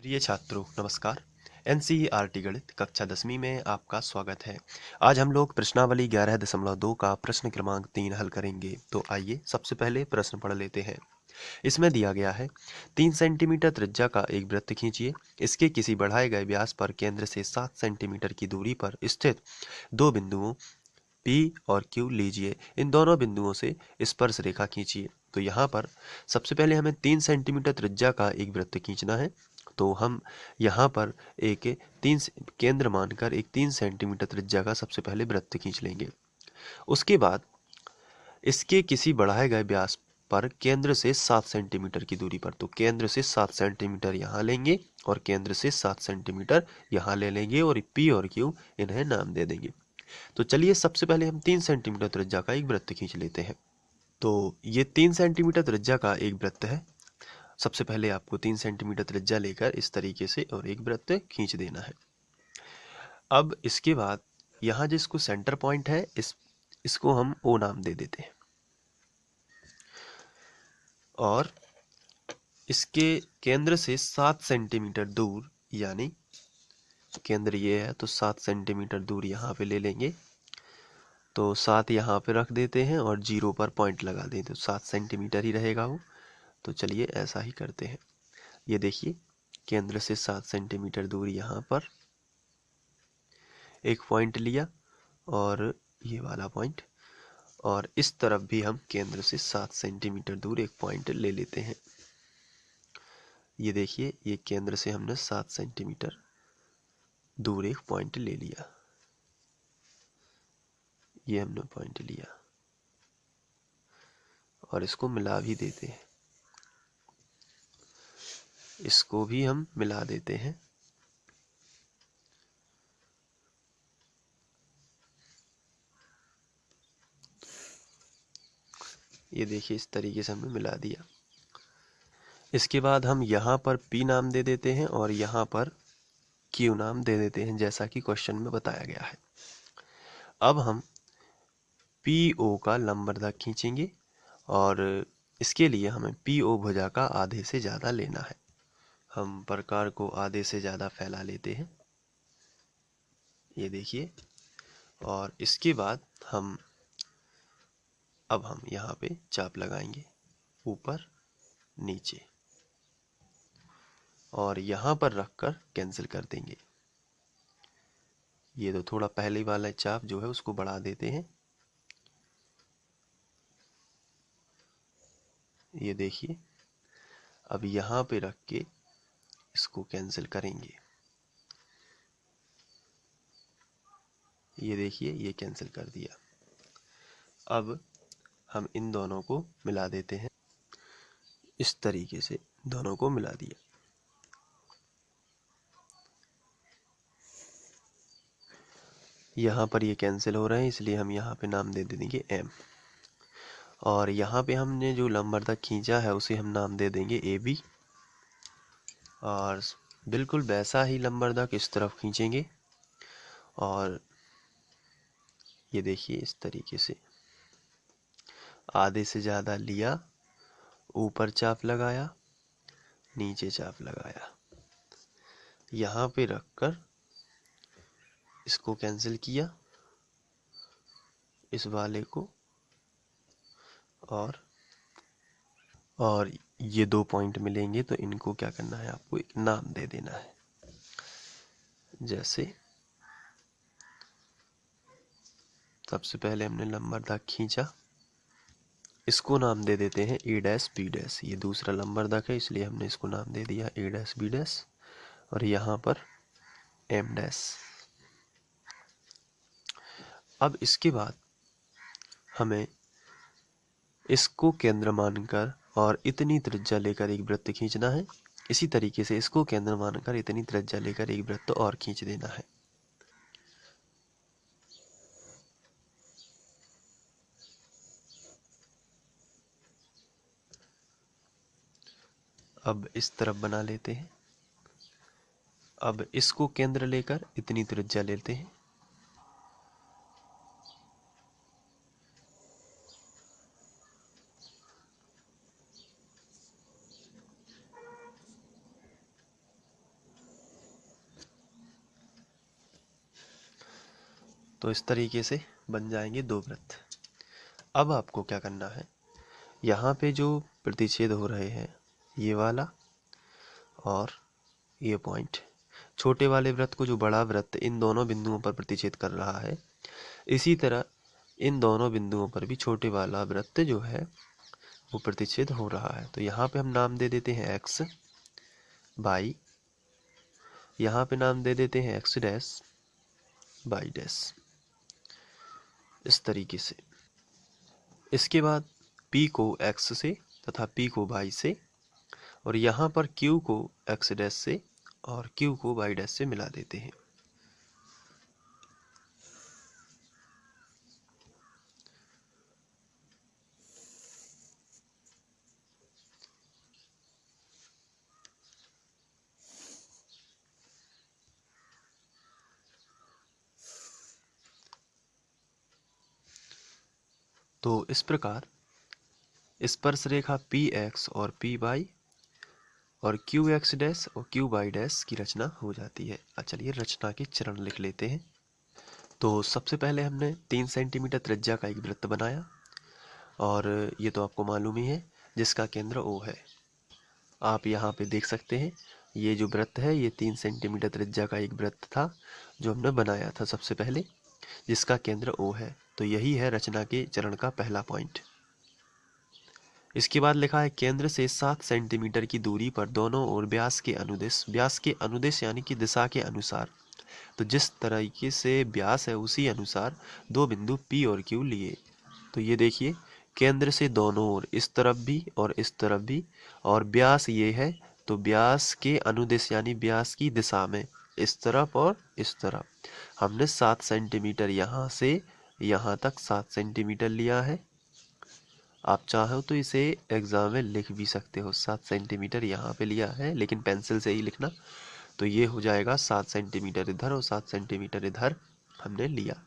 प्रिय छात्रों नमस्कार। एनसीईआरटी गणित कक्षा 10वीं में आपका स्वागत है। आज हम लोग प्रश्नावली 11.2 का प्रश्न क्रमांक 3 हल करेंगे। तो आइए सबसे पहले प्रश्न पढ़ लेते हैं। इसमें दिया गया है 3 सेंटीमीटर त्रिज्या का एक वृत्त खींचिए। इसके किसी बढ़ाए गए व्यास पर केंद्र से 7 सेंटीमीटर की दूरी पर स्थित दो बिंदुओं P और Q लीजिए। इन दोनों बिंदुओं से स्पर्श रेखा खींचिए। तो यहाँ पर सबसे पहले हमें 3 सेंटीमीटर त्रिज्या का एक वृत्त खींचना है। तो हम यहाँ पर एक केंद्र मानकर एक 3 सेंटीमीटर त्रिज्या का सबसे पहले वृत्त खींच लेंगे। उसके बाद इसके किसी बढ़ाए गए व्यास पर केंद्र से 7 सेंटीमीटर की दूरी पर, तो केंद्र से 7 सेंटीमीटर यहाँ लेंगे और केंद्र से 7 सेंटीमीटर यहाँ ले लेंगे और P और Q इन्हें नाम दे देंगे। तो चलिए सबसे पहले हम 3 सेंटीमीटर त्रिज्या का एक वृत्त खींच लेते हैं। तो ये 3 सेंटीमीटर त्रिज्या का एक वृत्त है। सबसे पहले आपको 3 सेंटीमीटर त्रिज्या लेकर इस तरीके से और एक वृत्त खींच देना है। अब इसके बाद यहाँ जिसको सेंटर पॉइंट है इसको हम O नाम दे देते हैं और इसके केंद्र से 7 सेंटीमीटर दूर, यानी केंद्र ये है तो 7 सेंटीमीटर दूर यहाँ पे ले लेंगे। तो 7 यहाँ पे रख देते हैं और 0 पर पॉइंट लगा दें तो 7 सेंटीमीटर ही रहेगा वो। तो चलिए ऐसा ही करते हैं। ये देखिए केंद्र से 7 सेंटीमीटर दूर यहाँ पर एक पॉइंट लिया और ये वाला पॉइंट, और इस तरफ भी हम केंद्र से 7 सेंटीमीटर दूर एक पॉइंट ले लेते हैं। ये देखिए ये केंद्र से हमने 7 सेंटीमीटर दूर एक पॉइंट ले लिया। ये हमने पॉइंट लिया और इसको मिला भी देते हैं। इसको भी हम मिला देते हैं। ये देखिए इस तरीके से हमने मिला दिया। इसके बाद हम यहाँ पर P नाम दे देते हैं और यहाँ पर Q नाम दे देते हैं, जैसा कि क्वेश्चन में बताया गया है। अब हम PO का लंबरेखा खींचेंगे और इसके लिए हमें PO भुजा का आधे से ज़्यादा लेना है। हम प्रकार को आधे से ज़्यादा फैला लेते हैं, ये देखिए। और इसके बाद अब हम यहाँ पे चाप लगाएंगे ऊपर नीचे और यहाँ पर रखकर कैंसिल कर देंगे। ये तो थोड़ा पहले वाला चाप जो है उसको बढ़ा देते हैं। ये देखिए अब यहाँ पे रख के इसको कैंसिल करेंगे। ये देखिए ये कैंसिल कर दिया। अब हम इन दोनों को मिला देते हैं। इस तरीके से दोनों को मिला दिया। यहाँ पर ये कैंसिल हो रहे हैं इसलिए हम यहाँ पे नाम दे देंगे M। और यहाँ पे हमने जो लंबरेखा खींचा है उसे हम नाम दे देंगे AB। और बिल्कुल वैसा ही लंबरेखा इस तरफ खींचेंगे और ये देखिए इस तरीके से आधे से ज़्यादा लिया, ऊपर चाप लगाया, नीचे चाप लगाया, यहाँ पे रखकर इसको कैंसिल किया इस वाले को, और ये दो पॉइंट मिलेंगे तो इनको क्या करना है, आपको एक नाम दे देना है। जैसे सबसे पहले हमने लंबरेखा खींचा, इसको नाम दे देते हैं A डैश B डैश। ये दूसरा लंबरेखा है इसलिए हमने इसको नाम दे दिया A डैश B डैश और यहाँ पर M डैश। अब इसके बाद हमें इसको केंद्र मानकर और इतनी त्रिज्या लेकर एक वृत्त खींचना है। इसी तरीके से इसको केंद्र मानकर इतनी त्रिज्या लेकर एक वृत्त और खींच देना है। अब इस तरफ बना लेते हैं। अब इसको केंद्र लेकर इतनी त्रिज्या लेते हैं। तो इस तरीके से बन जाएंगे दो वृत्त। अब आपको क्या करना है, यहाँ पे जो प्रतिच्छेद हो रहे हैं ये वाला और ये पॉइंट, छोटे वाले वृत्त को जो बड़ा वृत्त इन दोनों बिंदुओं पर प्रतिच्छेद कर रहा है, इसी तरह इन दोनों बिंदुओं पर भी छोटे वाला वृत्त जो है वो प्रतिच्छेद हो रहा है। तो यहाँ पे हम नाम दे देते हैं एक्स बाई, यहाँ पे नाम दे देते हैं एक्स डैश बाई डैश, इस तरीके से। इसके बाद P को x से तथा P को y से, और यहाँ पर Q को x डैश से और Q को y डैश से मिला देते हैं। तो इस प्रकार स्पर्श रेखा PX और PY और QX डैश और QY डैश की रचना हो जाती है। चलिए रचना के चरण लिख लेते हैं। तो सबसे पहले हमने 3 सेंटीमीटर त्रिज्या का एक वृत्त बनाया, और ये तो आपको मालूम ही है, जिसका केंद्र O है। आप यहाँ पे देख सकते हैं ये जो वृत्त है ये 3 सेंटीमीटर त्रिज्या का एक वृत्त था जो हमने बनाया था सबसे पहले, जिसका केंद्र O है। तो यही है रचना के चरण का पहला पॉइंट। इसके बाद लिखा है केंद्र से 7 सेंटीमीटर की दूरी पर दोनों ओर व्यास के अनुदिश यानी कि दिशा के अनुसार, तो जिस तरीके से व्यास है उसी अनुसार दो बिंदु P और Q लिए। तो ये देखिए केंद्र से दोनों ओर, इस तरफ भी और इस तरफ भी, और व्यास ये है तो व्यास के अनुदिश यानी व्यास की दिशा में इस तरफ और इस तरफ हमने 7 सेंटीमीटर यहाँ से यहाँ तक 7 सेंटीमीटर लिया है। आप चाहो तो इसे एग्जाम में लिख भी सकते हो, 7 सेंटीमीटर यहाँ पे लिया है, लेकिन पेंसिल से ही लिखना। तो ये हो जाएगा 7 सेंटीमीटर इधर और 7 सेंटीमीटर इधर हमने लिया,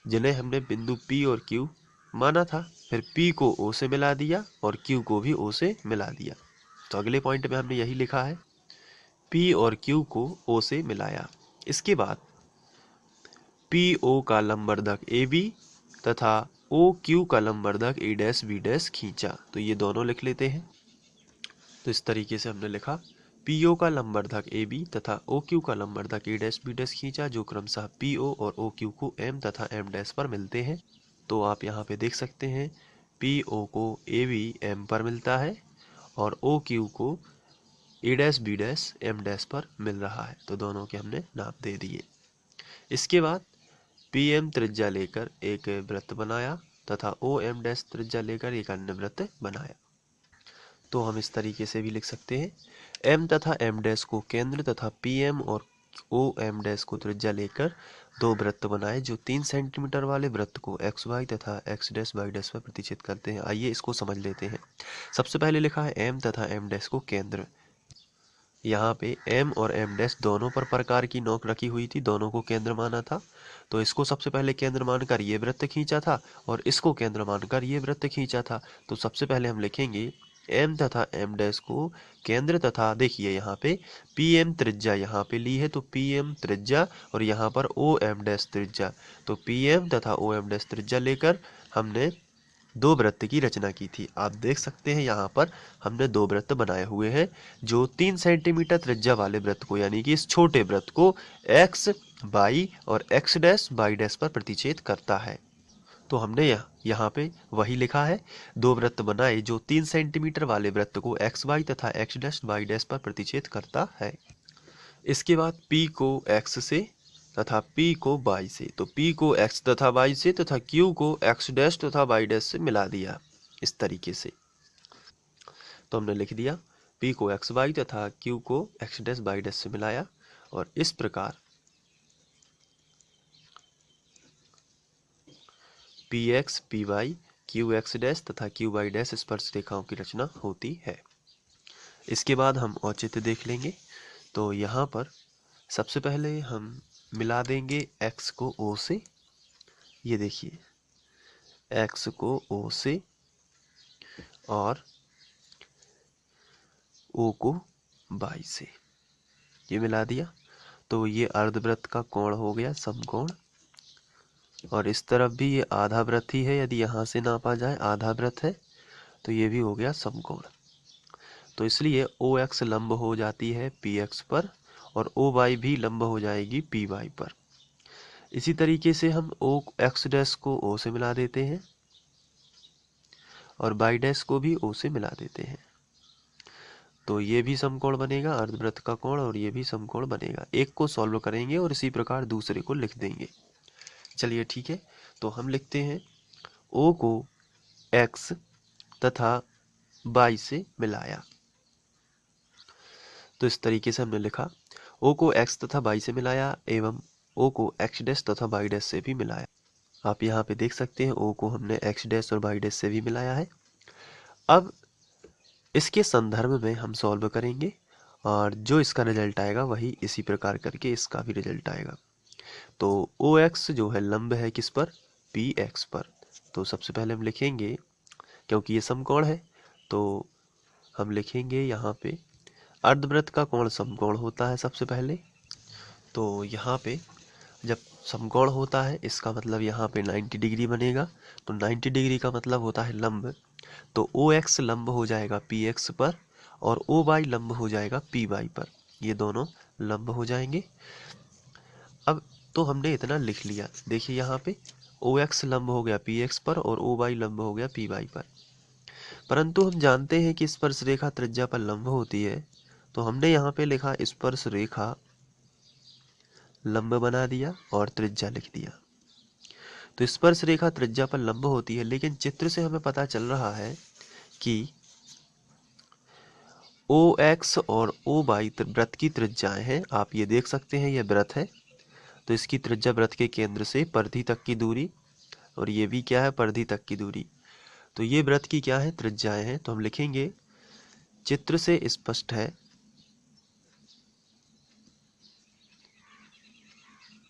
जिन्हें हमने बिंदु P और Q माना था। फिर P को O से मिला दिया और Q को भी O से मिला दिया। तो अगले पॉइंट में हमने यही लिखा है, P और Q को O से मिलाया। इसके बाद PO का लंबवर्धक AB तथा OQ का लंबवर्धक A डैश B डैश खींचा। तो ये दोनों लिख लेते हैं। तो इस तरीके से हमने लिखा, PO का लंबवर्धक AB तथा OQ का लंबवर्धक A डैश B डैश खींचा, जो क्रमशः PO और OQ को M तथा M डैश पर मिलते हैं। तो आप यहाँ पे देख सकते हैं PO को AB M पर मिलता है और OQ को A dash B dash M dash पर मिल रहा है। तो दोनों के हमने नाम दे दिए। इसके बाद PM त्रिज्या लेकर एक वृत्त बनाया तथा OM डैश त्रिज्या लेकर एक अन्य वृत्त बनाया। तो हम इस तरीके से भी लिख सकते हैं, M तथा M डैश को केंद्र तथा PM और OM डैश को त्रिज्या लेकर दो वृत्त बनाए, जो 3 सेंटीमीटर वाले वृत्त को XY तथा X डैश Y डैश पर प्रतिच्छेद करते हैं। आइए इसको समझ लेते हैं। सबसे पहले लिखा है M तथा M डैश को केंद्र। यहाँ पे M और M डैश दोनों पर प्रकार की नोक रखी हुई थी, दोनों को केंद्र माना था। तो इसको सबसे पहले केंद्र मानकर ये वृत्त खींचा था और इसको केंद्र मानकर ये वृत्त खींचा था। तो सबसे पहले हम लिखेंगे M तथा M डैश को केंद्र तथा, देखिए यहाँ पे PM त्रिज्या यहाँ पे ली है तो PM त्रिज्या और यहाँ पर OM डैश त्रिज्या, तो PM तथा OM डैश त्रिज्या लेकर हमने दो वृत्त की रचना की थी। आप देख सकते हैं यहाँ पर हमने दो वृत्त बनाए हुए हैं, जो 3 सेंटीमीटर त्रिज्या वाले वृत्त को यानी कि इस छोटे वृत्त को X Y और X डैश Y डैश पर प्रतिच्छेद करता है। तो हमने यहाँ पे वही लिखा है, दो वृत्त बनाए जो 3 सेंटीमीटर वाले वृत्त को XY तथा X डैश Y डैश पर प्रतिच्छेद करता है। इसके बाद P को X से तथा P को Y से, तो P को X तथा Y से तथा Q को X डैश तथा Y डैश से मिला दिया इस तरीके से। तो हमने लिख दिया P को XY तथा Q को X डैश Y डैश से मिलाया, और इस प्रकार PX PY QX डैश तथा QY डैश स्पर्श रेखाओं की रचना होती है। इसके बाद हम औचित्य देख लेंगे। तो यहाँ पर सबसे पहले हम मिला देंगे X को O से, ये देखिए X को O से और O को Y से, ये मिला दिया। तो ये अर्धवृत्त का कोण हो गया समकोण। और इस तरफ भी ये आधा वृत्त ही है, यदि यहाँ से नापा जाए आधा वृत्त है, तो ये भी हो गया समकोण। तो इसलिए ओ एक्स लंब हो जाती है पी एक्स पर और ओ वाई भी लंब हो जाएगी पी वाई पर। इसी तरीके से हम ओ एक्स डैश को ओ से मिला देते हैं और वाई डैश को भी ओ से मिला देते हैं, तो ये भी समकोण बनेगा अर्धवृत्त का कोण, और ये भी समकोण बनेगा। एक को सॉल्व करेंगे और इसी प्रकार दूसरे को लिख देंगे। चलिए ठीक है, तो हम लिखते हैं ओ को एक्स तथा वाई से मिलाया। तो इस तरीके से हमने लिखा ओ को एक्स तथा वाई से मिलाया एवं ओ को एक्स डैश तथा वाई डैश से भी मिलाया। आप यहाँ पे देख सकते हैं ओ को हमने एक्स डैश और वाई डैश से भी मिलाया है। अब इसके संदर्भ में हम सॉल्व करेंगे और जो इसका रिजल्ट आएगा वही इसी प्रकार करके इसका भी रिजल्ट आएगा। तो ओ एक्स जो है लंब है किस पर, पी एक्स पर। तो सबसे पहले हम लिखेंगे, क्योंकि ये समकोण है तो हम लिखेंगे यहाँ पे अर्धवृत्त का कोण समकोण होता है सबसे पहले। तो यहाँ पे जब समकोण होता है इसका मतलब यहाँ पे 90 डिग्री बनेगा, तो 90 डिग्री का मतलब होता है लंब। तो ओ एक्स लंब हो जाएगा पी एक्स पर और ओ वाई लंब हो जाएगा पी वाई पर, ये दोनों लंब हो जाएंगे। अब तो हमने इतना लिख लिया, देखिए यहाँ पे ओ एक्स लंब हो गया पी एक्स पर और ओ वाई लंब हो गया पी वाई पर। परंतु हम जानते हैं कि स्पर्श रेखा त्रिज्या पर लंब होती है, तो हमने यहाँ पे लिखा स्पर्श रेखा लंब बना दिया और त्रिज्या लिख दिया। तो स्पर्श रेखा त्रिज्या पर लंब होती है, लेकिन चित्र से हमें पता चल रहा है कि ओ एक्स और ओ वाई वृत्त की त्रिज्याएं हैं। आप ये देख सकते हैं, यह वृत्त है तो इसकी त्रिज्या वृत्त के केंद्र से परिधि तक की दूरी, और ये भी क्या है, परिधि तक की दूरी। तो ये वृत्त की क्या है, त्रिज्याएं हैं। तो हम लिखेंगे चित्र से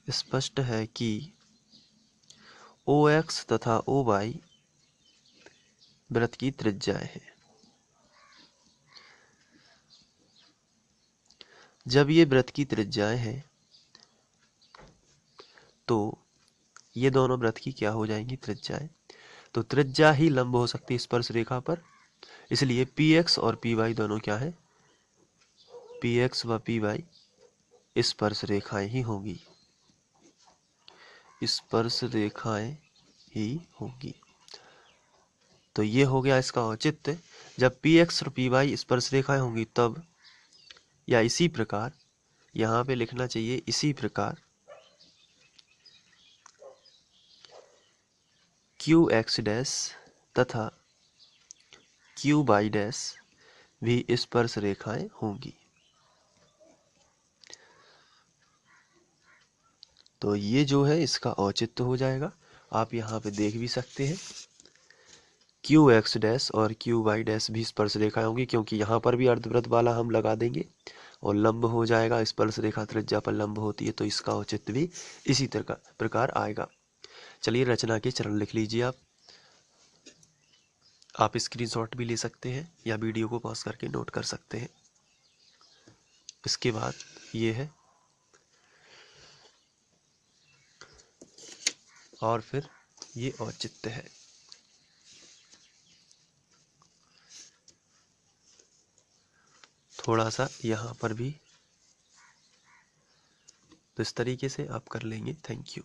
स्पष्ट है कि ओ एक्स तथा ओ वाई वृत्त की त्रिज्याएं हैं। जब ये वृत्त की त्रिज्याएं हैं तो ये दोनों वृत्त की क्या हो जाएंगी, त्रिज्याएं। तो त्रिज्या ही लंब हो सकती है स्पर्श रेखा पर, इसलिए पी एक्स और पी वाई दोनों क्या है, पी एक्स व पी वाई स्पर्श रेखाएं ही होंगी, स्पर्श रेखाएं ही होंगी। तो ये हो गया इसका औचित्य। जब पी एक्स और पी वाई स्पर्श रेखाएं होंगी तब, या इसी प्रकार यहाँ पे लिखना चाहिए, इसी प्रकार क्यू एक्स डैश तथा क्यू वाई डैश भी स्पर्श रेखाएं होंगी। तो ये जो है इसका औचित्य हो जाएगा। आप यहाँ पे देख भी सकते हैं क्यू एक्स डैश और क्यू वाई डैश भी स्पर्श रेखाएं होंगी, क्योंकि यहाँ पर भी अर्धवृत्त वाला हम लगा देंगे और लंब हो जाएगा, स्पर्श रेखा त्रिज्या पर लंब होती है, तो इसका औचित्य भी इसी तरह प्रकार आएगा। चलिए रचना के चरण लिख लीजिए। आप स्क्रीनशॉट भी ले सकते हैं या वीडियो को पॉज करके नोट कर सकते हैं। इसके बाद ये है और फिर ये औचित्य है। थोड़ा सा यहाँ पर भी तो इस तरीके से आप कर लेंगे। Thank you.